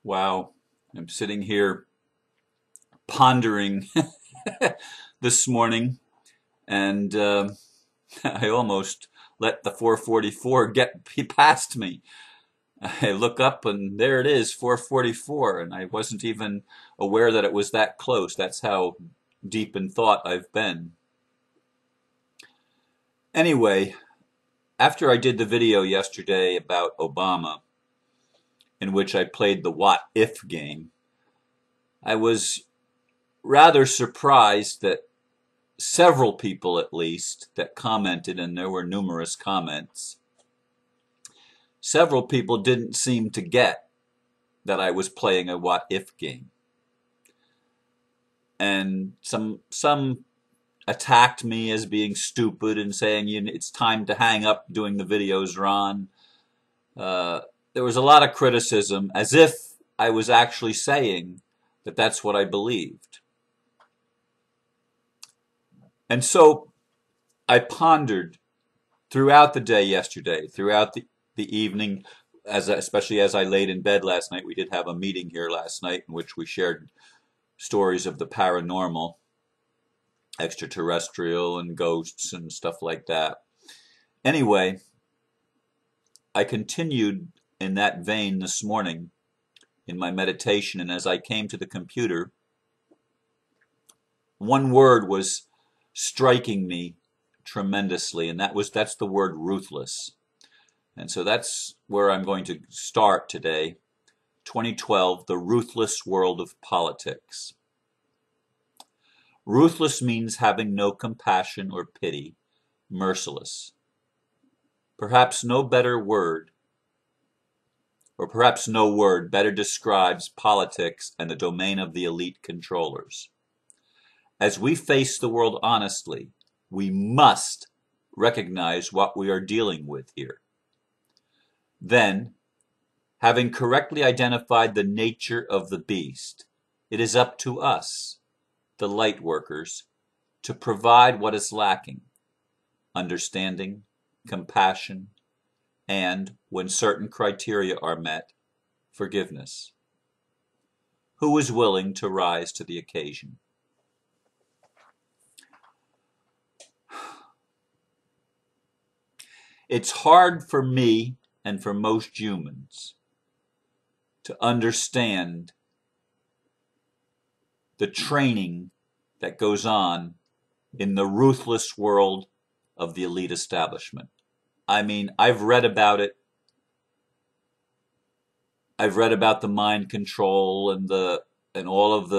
Wow, I'm sitting here pondering this morning, and I almost let the 444 get past me. I look up and there it is, 444, and I wasn't even aware that it was that close. That's how deep in thought I've been. Anyway, after I did the video yesterday about Obama, in which I played the what if game, I was rather surprised that several people, at least, that commented, and there were numerous comments, several people didn't seem to get that I was playing a what if game. And some attacked me as being stupid and saying, it's time to hang up doing the videos, Ron. There was a lot of criticism, as if I was actually saying that that's what I believed. And so I pondered throughout the day yesterday, throughout the evening, especially as I laid in bed last night. We did have a meeting here last night in which we shared stories of the paranormal, extraterrestrial and ghosts and stuff like that. Anyway, I continued in that vein this morning in my meditation, and as I came to the computer, one word was striking me tremendously, and that's the word ruthless. And so that's where I'm going to start today. 2012, the ruthless world of politics. Ruthless means having no compassion or pity, merciless. Perhaps no better word, or perhaps no word better describes politics and the domain of the elite controllers. As we face the world honestly, we must recognize what we are dealing with here. Then, having correctly identified the nature of the beast, it is up to us, the lightworkers, to provide what is lacking: understanding, compassion, and, when certain criteria are met, forgiveness. Who is willing to rise to the occasion? It's hard for me and for most humans to understand the training that goes on in the ruthless world of the elite establishment. I mean, I've read about it. I've read about the mind control and all of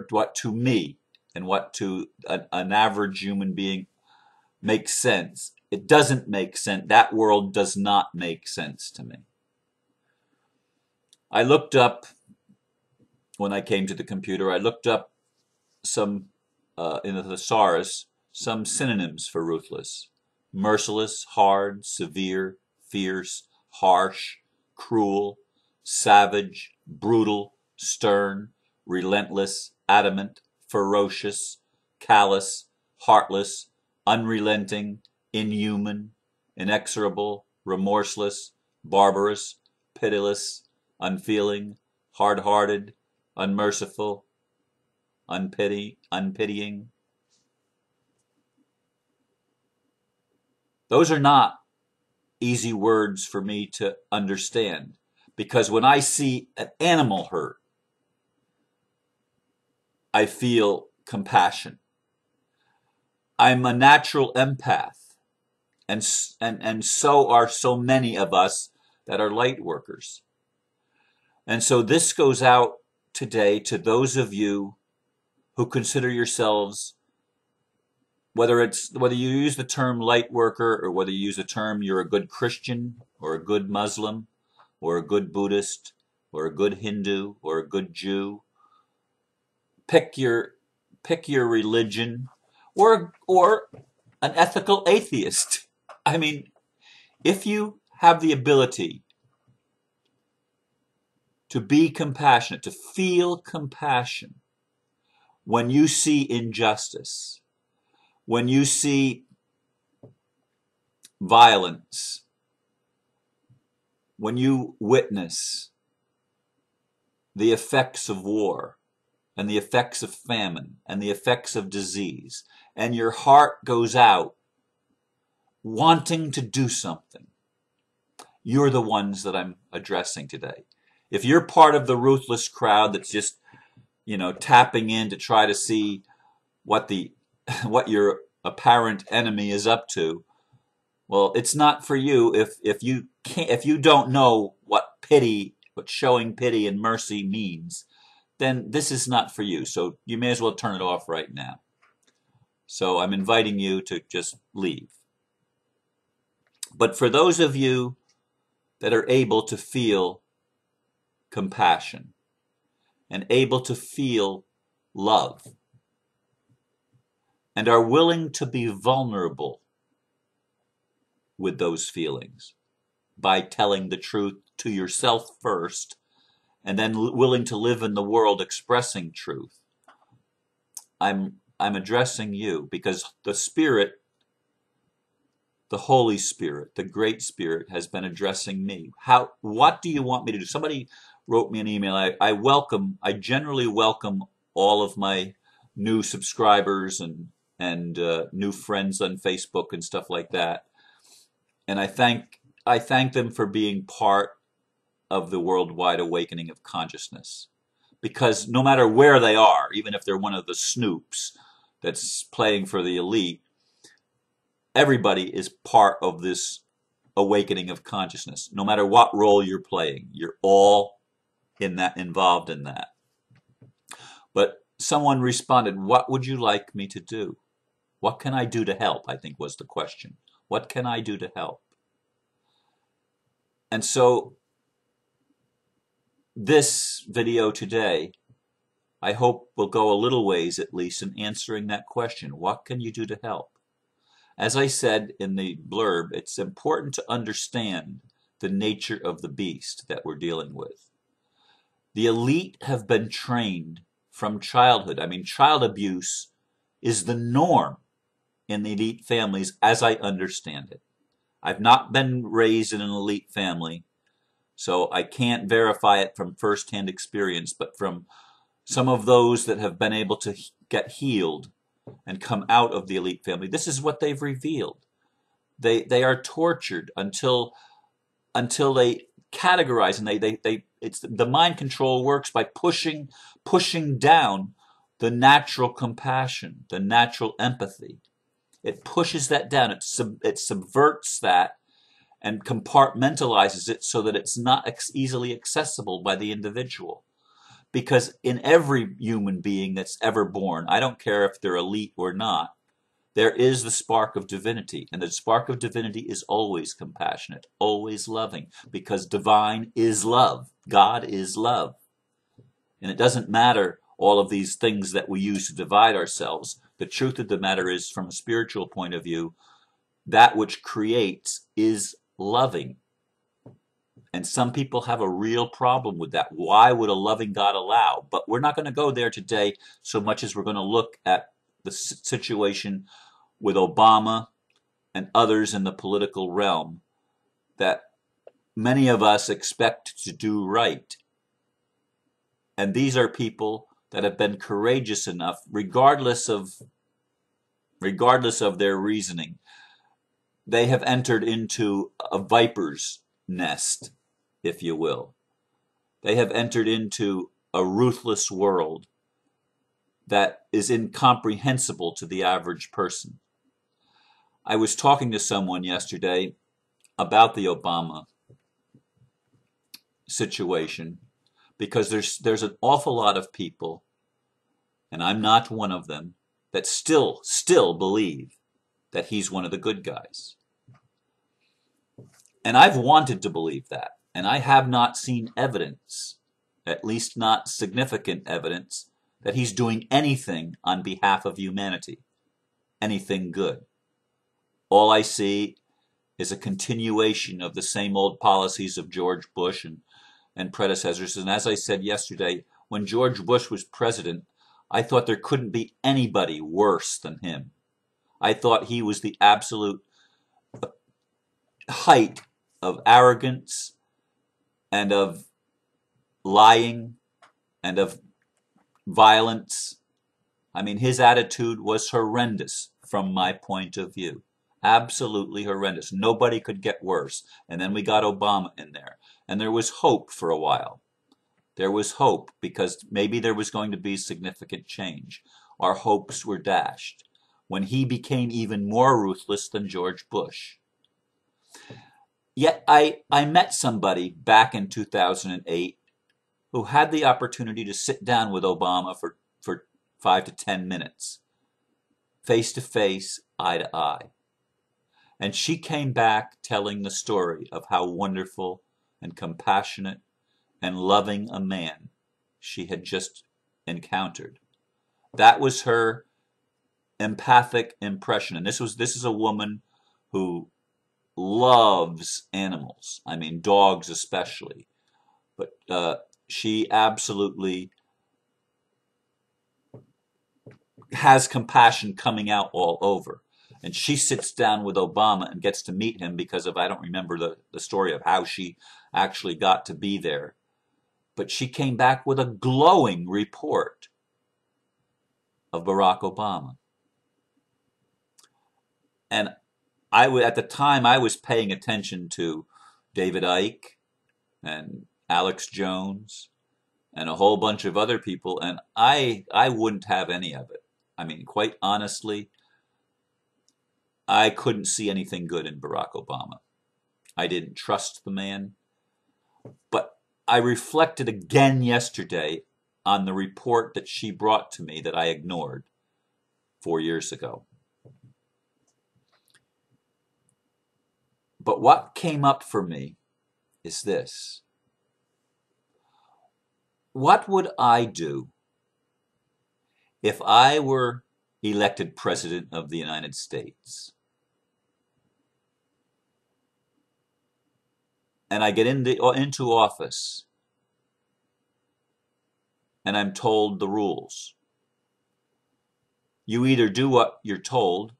what to me and what to an average human being makes sense. It doesn't make sense. That world does not make sense to me. I looked up, when I came to the computer, I looked up some, in the thesaurus, some synonyms for ruthless: merciless, hard, severe, fierce, harsh, cruel, savage, brutal, stern, relentless, adamant, ferocious, callous, heartless, unrelenting, inhuman, inexorable, remorseless, barbarous, pitiless, unfeeling, hard-hearted, unmerciful, unpitying. Those are not easy words for me to understand, because when I see an animal hurt, I feel compassion. I'm a natural empath. And so are so many of us that are light workers. And so this goes out today to those of you who consider yourselves, whether you use the term light worker, or whether you use the term you're a good Christian or a good Muslim or a good Buddhist or a good Hindu or a good Jew. Pick your religion, or an ethical atheist. I mean, if you have the ability to be compassionate, to feel compassion when you see injustice, when you see violence, when you witness the effects of war and the effects of famine and the effects of disease, and your heart goes out wanting to do something, you're the ones that I'm addressing today. If you're part of the ruthless crowd that's just, tapping in to try to see what your apparent enemy is up to, well, it's not for you. If you don't know what showing pity and mercy means, then this is not for you. So you may as well turn it off right now. So I'm inviting you to just leave. But for those of you that are able to feel compassion and able to feel love and are willing to be vulnerable with those feelings by telling the truth to yourself first and then willing to live in the world expressing truth, I'm addressing you, because the Spirit, the Holy Spirit, the Great Spirit, has been addressing me. What do you want me to do? Somebody wrote me an email. I generally welcome all of my new subscribers and new friends on Facebook and stuff like that. And I thank them for being part of the worldwide awakening of consciousness. Because no matter where they are, even if they're one of the snoops that's playing for the elite, everybody is part of this awakening of consciousness. No matter what role you're playing, you're all involved in that. But someone responded, "What would you like me to do? What can I do to help?" I think was the question. What can I do to help? And so this video today, I hope, will go a little ways at least in answering that question. What can you do to help? As I said in the blurb, it's important to understand the nature of the beast that we're dealing with. The elite have been trained from childhood. I mean, child abuse is the norm in the elite families as I understand it. I've not been raised in an elite family, so I can't verify it from firsthand experience, but from some of those that have been able to get healed and come out of the elite family, this is what they've revealed. They are tortured until they categorize, and the mind control works by pushing down the natural compassion, the natural empathy. It pushes that down. It subverts that and compartmentalizes it so that it's not easily accessible by the individual. Because in every human being that's ever born, I don't care if they're elite or not, there is the spark of divinity. And the spark of divinity is always compassionate, always loving, because divine is love. God is love. And it doesn't matter all of these things that we use to divide ourselves. The truth of the matter is, from a spiritual point of view, that which creates is loving. And some people have a real problem with that. Why would a loving God allow? But we're not going to go there today so much as we're going to look at the situation with Obama and others in the political realm that many of us expect to do right. And these are people that have been courageous enough, regardless of their reasoning. They have entered into a viper's nest, if you will. They have entered into a ruthless world that is incomprehensible to the average person. I was talking to someone yesterday about the Obama situation, because there's an awful lot of people, and I'm not one of them, that still believe that he's one of the good guys. And I've wanted to believe that, and I have not seen evidence, at least not significant evidence, that he's doing anything on behalf of humanity, anything good. All I see is a continuation of the same old policies of George Bush and predecessors. And as I said yesterday, when George Bush was president, I thought there couldn't be anybody worse than him. I thought he was the absolute height of arrogance and of lying and of violence. I mean, his attitude was horrendous from my point of view. Absolutely horrendous. Nobody could get worse. And then we got Obama in there. And there was hope for a while. There was hope because maybe there was going to be significant change. Our hopes were dashed when he became even more ruthless than George Bush. Yet I met somebody back in 2008 who had the opportunity to sit down with Obama for 5 to 10 minutes, face to face, eye to eye. And she came back telling the story of how wonderful and compassionate and loving a man she had just encountered. That was her empathic impression. And this is a woman who loves animals. I mean, dogs especially. But she absolutely has compassion coming out all over. And she sits down with Obama and gets to meet him because of, I don't remember the story of how she actually got to be there. But she came back with a glowing report of Barack Obama. And at the time, I was paying attention to David Icke and Alex Jones and a whole bunch of other people, and I wouldn't have any of it. I mean, quite honestly, I couldn't see anything good in Barack Obama. I didn't trust the man. But I reflected again yesterday on the report that she brought to me that I ignored 4 years ago. But what came up for me is this. What would I do if I were elected President of the United States? And I get into office and I'm told the rules. You either do what you're told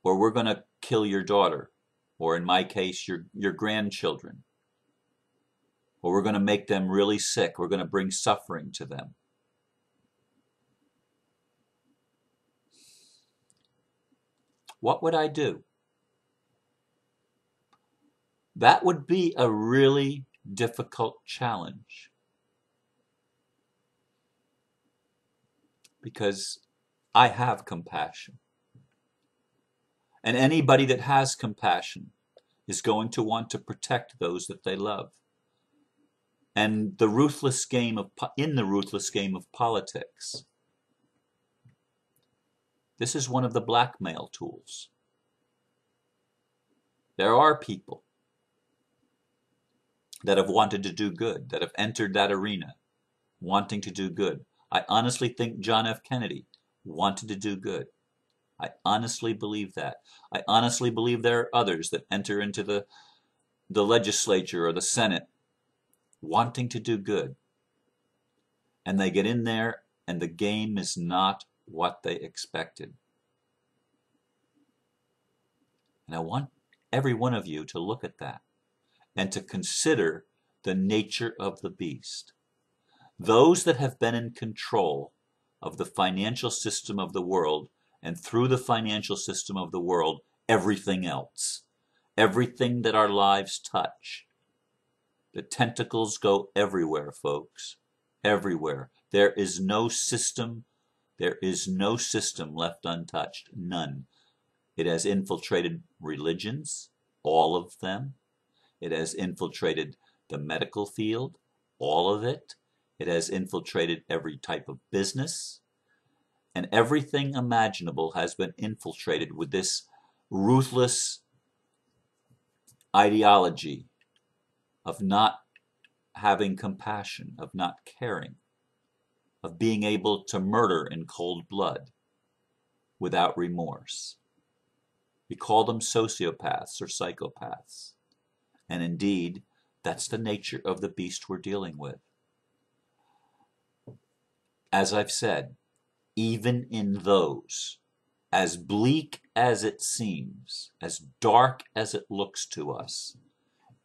or we're going to kill your daughter, or in my case, your grandchildren. Or we're going to make them really sick. We're going to bring suffering to them. What would I do? That would be a really difficult challenge. Because I have compassion. And anybody that has compassion is going to want to protect those that they love. And in the ruthless game of politics, this is one of the blackmail tools. There are people that have wanted to do good, that have entered that arena wanting to do good. I honestly think John F. Kennedy wanted to do good. I honestly believe that. I honestly believe there are others that enter into the legislature or the Senate wanting to do good. And they get in there and the game is not what they expected. And I want every one of you to look at that and to consider the nature of the beast. Those that have been in control of the financial system of the world, and through the financial system of the world, everything else, everything that our lives touch. The tentacles go everywhere, folks, everywhere. There is no system left untouched, none. It has infiltrated religions, all of them. It has infiltrated the medical field, all of it. It has infiltrated every type of business. And everything imaginable has been infiltrated with this ruthless ideology of not having compassion, of not caring, of being able to murder in cold blood without remorse. We call them sociopaths or psychopaths. And indeed, that's the nature of the beast we're dealing with. As I've said, even in those, as bleak as it seems, as dark as it looks to us,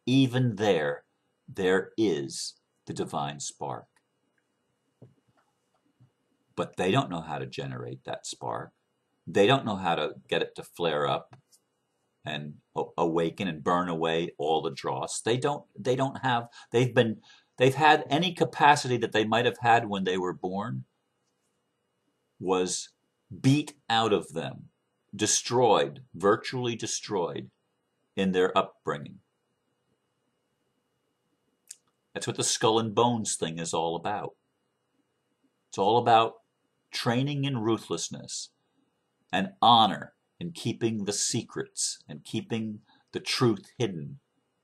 even there is the divine spark. but they don't know how to generate that spark. They don't know how to get it to flare up and awaken and burn away all the dross. They don't have, they've had any capacity that they might have had when they were born was beat out of them, destroyed, virtually destroyed in their upbringing. That's what the skull and bones thing is all about. It's all about training in ruthlessness and honor and keeping the secrets and keeping the truth hidden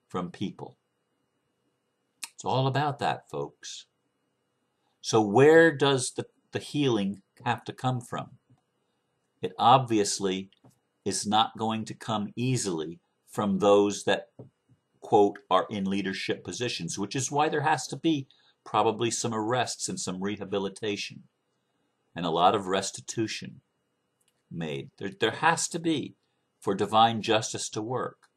from people. It's all about that, folks. So where does the healing have to come from? It obviously is not going to come easily from those that, quote, are in leadership positions, which is why there has to be probably some arrests and some rehabilitation and a lot of restitution made. There has to be for divine justice to work.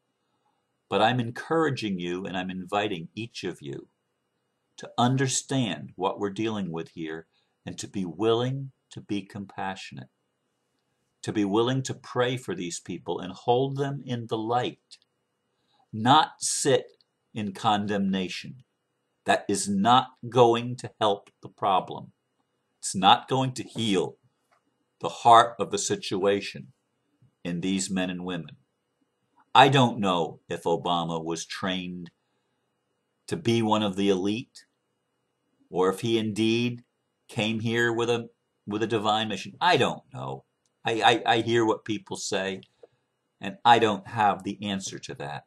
But I'm encouraging you and I'm inviting each of you to understand what we're dealing with here and to be willing to be compassionate, to be willing to pray for these people and hold them in the light, not sit in condemnation. That is not going to help the problem. It's not going to heal the heart of the situation in these men and women. I don't know if Obama was trained to be one of the elite or if he indeed came here with a divine mission. I don't know. I hear what people say, and I don't have the answer to that.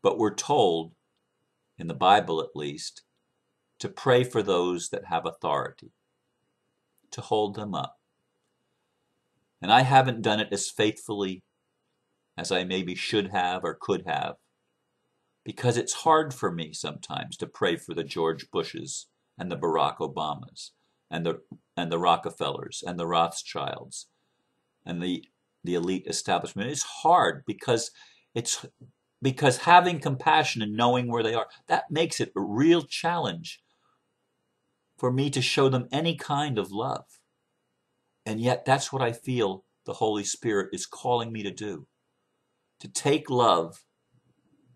But we're told, in the Bible at least, to pray for those that have authority, to hold them up. And I haven't done it as faithfully as I maybe should have or could have, because it's hard for me sometimes to pray for the George Bushes and the Barack Obamas and the Rockefellers and the Rothschilds and the elite establishment. It's hard because having compassion and knowing where they are, that makes it a real challenge for me to show them any kind of love. And yet that's what I feel the Holy Spirit is calling me to do. To take love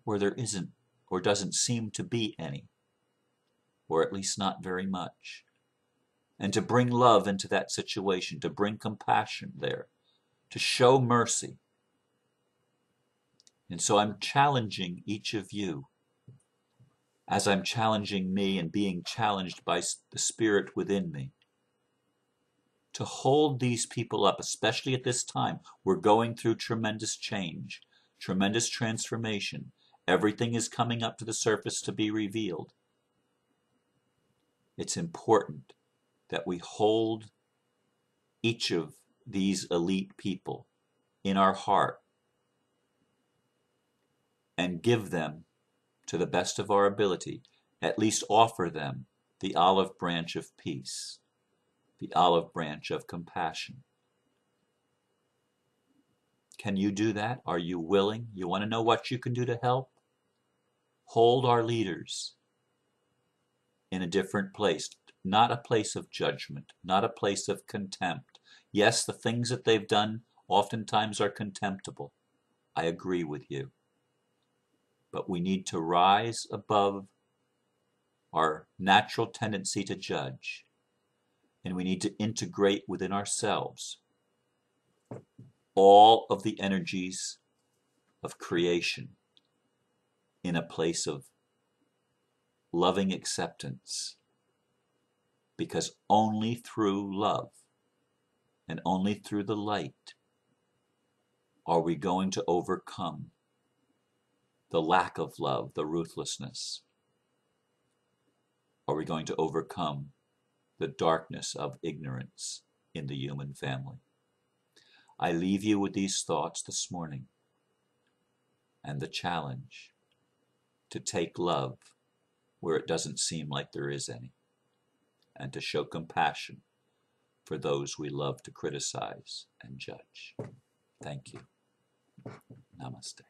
where there isn't or doesn't seem to be any, or at least not very much. And to bring love into that situation, to bring compassion there, to show mercy. And so I'm challenging each of you, as I'm challenging me and being challenged by the Spirit within me, to hold these people up, especially at this time. We're going through tremendous change, tremendous transformation. Everything is coming up to the surface to be revealed. It's important that we hold each of these elite people in our heart and give them, to the best of our ability, at least offer them the olive branch of peace, the olive branch of compassion. Can you do that? Are you willing? You want to know what you can do to help? Hold our leaders in a different place, not a place of judgment, not a place of contempt. Yes, the things that they've done oftentimes are contemptible. I agree with you. But we need to rise above our natural tendency to judge, and we need to integrate within ourselves all of the energies of creation in a place of loving acceptance, because only through love and only through the light are we going to overcome the lack of love, the ruthlessness. Are we going to overcome the darkness of ignorance in the human family? I leave you with these thoughts this morning and the challenge to take love where it doesn't seem like there is any, and to show compassion for those we love to criticize and judge. Thank you. Namaste.